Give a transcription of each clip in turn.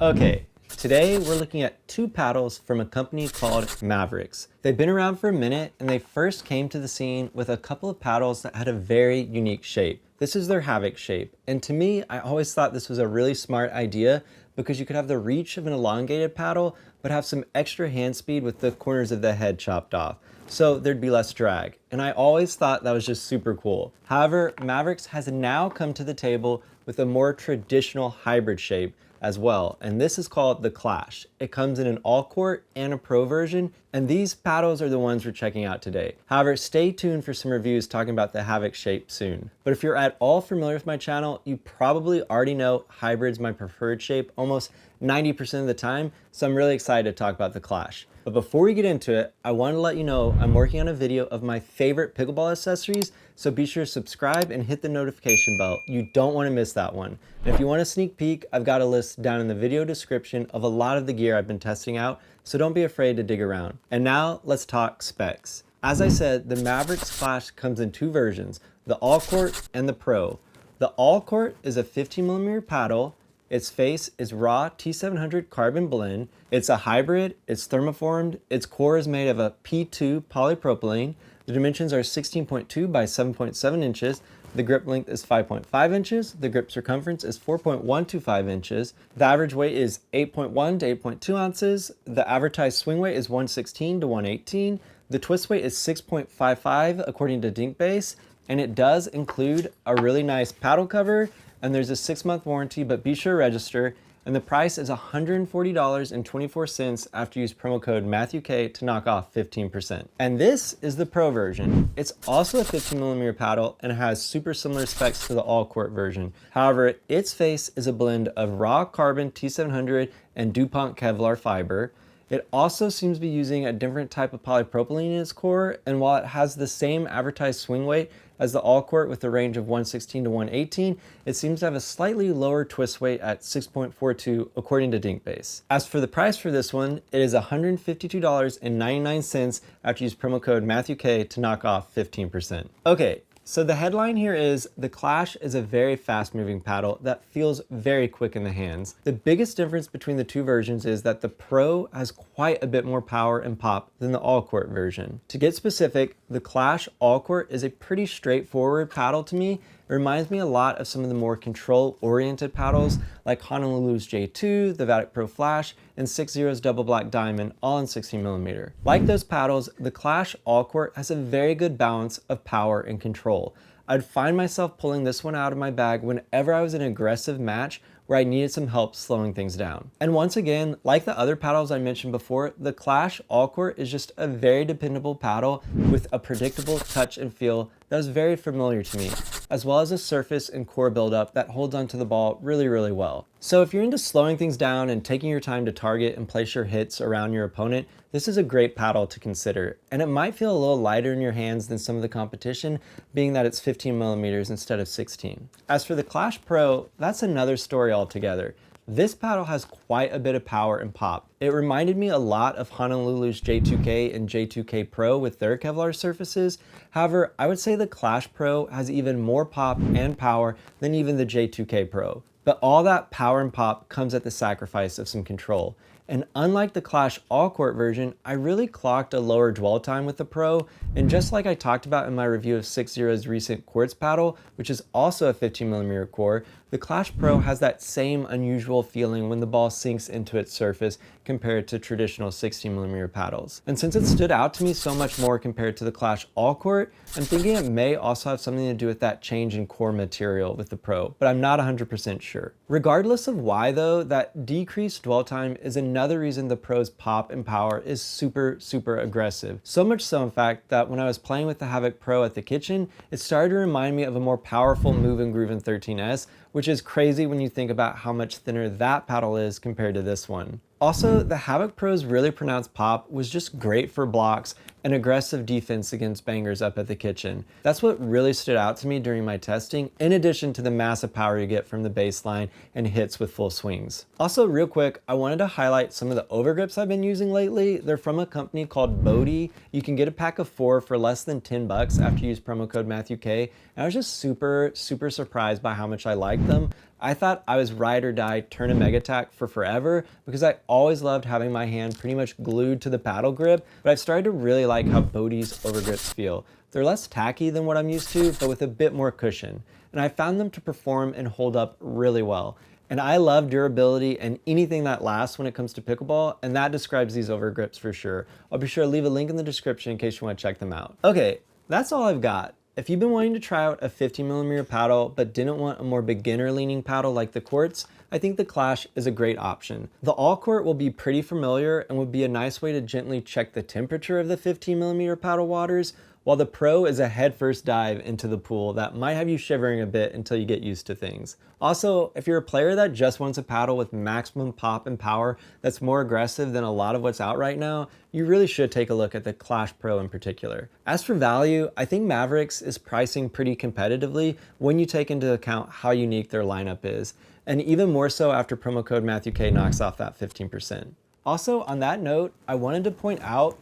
Okay, today we're looking at two paddles from a company called Maverix. They've been around for a minute and they first came to the scene with a couple of paddles that had a very unique shape. This is their Havik shape, and to me, I always thought this was a really smart idea because you could have the reach of an elongated paddle, but have some extra hand speed with the corners of the head chopped off. So there'd be less drag. And I always thought that was just super cool. However, Maverix has now come to the table with a more traditional hybrid shape as well, and this is called the Clash. It comes in an all-court and a pro version, and these paddles are the ones we're checking out today. However, stay tuned for some reviews talking about the Havik shape soon. But if you're at all familiar with my channel, you probably already know hybrid's my preferred shape almost 90% of the time, so I'm really excited to talk about the Clash. But before we get into it, I want to let you know I'm working on a video of my favorite pickleball accessories, so be sure to subscribe and hit the notification bell. You don't want to miss that one. And if you want a sneak peek, I've got a list down in the video description of a lot of the gear I've been testing out, so don't be afraid to dig around. And now let's talk specs. As I said, the Maverix Clash comes in two versions, the All-Court and the Pro. The All-Court is a 15mm paddle. Its face is raw T700 carbon blend. It's a hybrid, it's thermoformed, its core is made of a P2 polypropylene. The dimensions are 16.2 by 7.7 inches. The grip length is 5.5 inches. The grip circumference is 4.125 inches. The average weight is 8.1 to 8.2 ounces. The advertised swing weight is 116 to 118. The twist weight is 6.55 according to Dinkbase, and it does include a really nice paddle cover, and there's a 6-month warranty, but be sure to register. And the price is $140.24 after you use promo code MatthewK to knock off 15%. And this is the Pro version. It's also a 15mm paddle and it has super similar specs to the All-Court version. However, its face is a blend of raw carbon T700 and DuPont Kevlar fiber. It also seems to be using a different type of polypropylene in its core, and while it has the same advertised swing weight as the All-Court with a range of 116 to 118, it seems to have a slightly lower twist weight at 6.42 according to Dinkbase. As for the price for this one, it is $152.99 after you use promo code MatthewK to knock off 15%. Okay. So the headline here is, the Clash is a very fast-moving paddle that feels very quick in the hands. The biggest difference between the two versions is that the Pro has quite a bit more power and pop than the All-Court version. To get specific, the Clash All-Court is a pretty straightforward paddle to me. It reminds me a lot of some of the more control-oriented paddles like Honolulu's J2, the Havik Pro Flash, and 60's Double Black Diamond, all in 16mm. Like those paddles, the Clash All-Court has a very good balance of power and control. I'd find myself pulling this one out of my bag whenever I was in an aggressive match where I needed some help slowing things down. And once again, like the other paddles I mentioned before, the Clash All-Court is just a very dependable paddle with a predictable touch and feel that was very familiar to me, as well as a surface and core buildup that holds onto the ball really, really well. So if you're into slowing things down and taking your time to target and place your hits around your opponent, this is a great paddle to consider. And it might feel a little lighter in your hands than some of the competition, being that it's 15mm instead of 16. As for the Clash Pro, that's another story altogether. This paddle has quite a bit of power and pop. It reminded me a lot of Honolulu's J2K and J2K Pro with their Kevlar surfaces. However, I would say the Clash Pro has even more pop and power than even the J2K Pro. But all that power and pop comes at the sacrifice of some control. And unlike the Clash All-Court version, I really clocked a lower dwell time with the Pro, and just like I talked about in my review of 60's recent quartz paddle, which is also a 15mm core, the Clash Pro has that same unusual feeling when the ball sinks into its surface compared to traditional 16mm paddles. And since it stood out to me so much more compared to the Clash All-Court, I'm thinking it may also have something to do with that change in core material with the Pro, but I'm not 100% sure. Regardless of why though, that decreased dwell time is another reason the Pro's pop and power is super, super aggressive. So much so in fact that when I was playing with the Havik Pro at the kitchen, it started to remind me of a more powerful Move and Groove in 13S, which is crazy when you think about how much thinner that paddle is compared to this one. Also, the Havik Pro's really pronounced pop was just great for blocks and aggressive defense against bangers up at the kitchen. That's what really stood out to me during my testing, in addition to the massive power you get from the baseline and hits with full swings. Also, real quick, I wanted to highlight some of the overgrips I've been using lately. They're from a company called Bodhi. You can get a pack of 4 for less than $10 after you use promo code MatthewK. And I was just super surprised by how much I liked them. I thought I was ride or die turn a mega attack for forever because I always loved having my hand pretty much glued to the paddle grip, but I've started to really like how Bodhi's overgrips feel. They're less tacky than what I'm used to, but with a bit more cushion. And I found them to perform and hold up really well. And I love durability and anything that lasts when it comes to pickleball, and that describes these overgrips for sure. I'll be sure to leave a link in the description in case you want to check them out. Okay, that's all I've got. If you've been wanting to try out a 15mm paddle but didn't want a more beginner leaning paddle like the Quartz, I think the Clash is a great option. The All Court will be pretty familiar and would be a nice way to gently check the temperature of the 15mm paddle waters, while the Pro is a headfirst dive into the pool that might have you shivering a bit until you get used to things. Also, if you're a player that just wants a paddle with maximum pop and power that's more aggressive than a lot of what's out right now, you really should take a look at the Clash Pro in particular. As for value, I think Maverix is pricing pretty competitively when you take into account how unique their lineup is, and even more so after promo code MatthewK knocks off that 15%. Also, on that note, I wanted to point out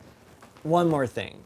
one more thing.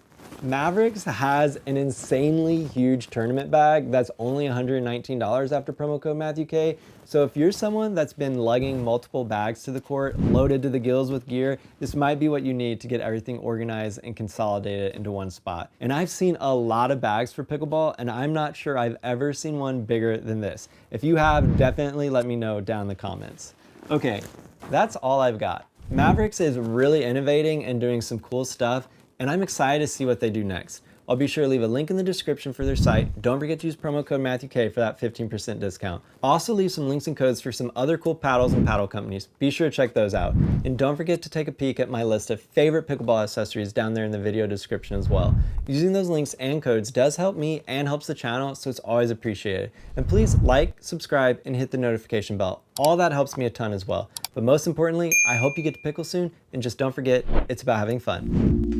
Maverix has an insanely huge tournament bag that's only $119 after promo code MatthewK. So if you're someone that's been lugging multiple bags to the court, loaded to the gills with gear, this might be what you need to get everything organized and consolidated into one spot. And I've seen a lot of bags for pickleball, and I'm not sure I've ever seen one bigger than this. If you have, definitely let me know down in the comments. Okay, that's all I've got. Maverix is really innovating and doing some cool stuff, and I'm excited to see what they do next. I'll be sure to leave a link in the description for their site. Don't forget to use promo code MatthewK for that 15% discount. I'll also leave some links and codes for some other cool paddles and paddle companies. Be sure to check those out. And don't forget to take a peek at my list of favorite pickleball accessories down there in the video description as well. Using those links and codes does help me and helps the channel, so it's always appreciated. And please like, subscribe, and hit the notification bell. All that helps me a ton as well. But most importantly, I hope you get to pickle soon, and just don't forget, it's about having fun.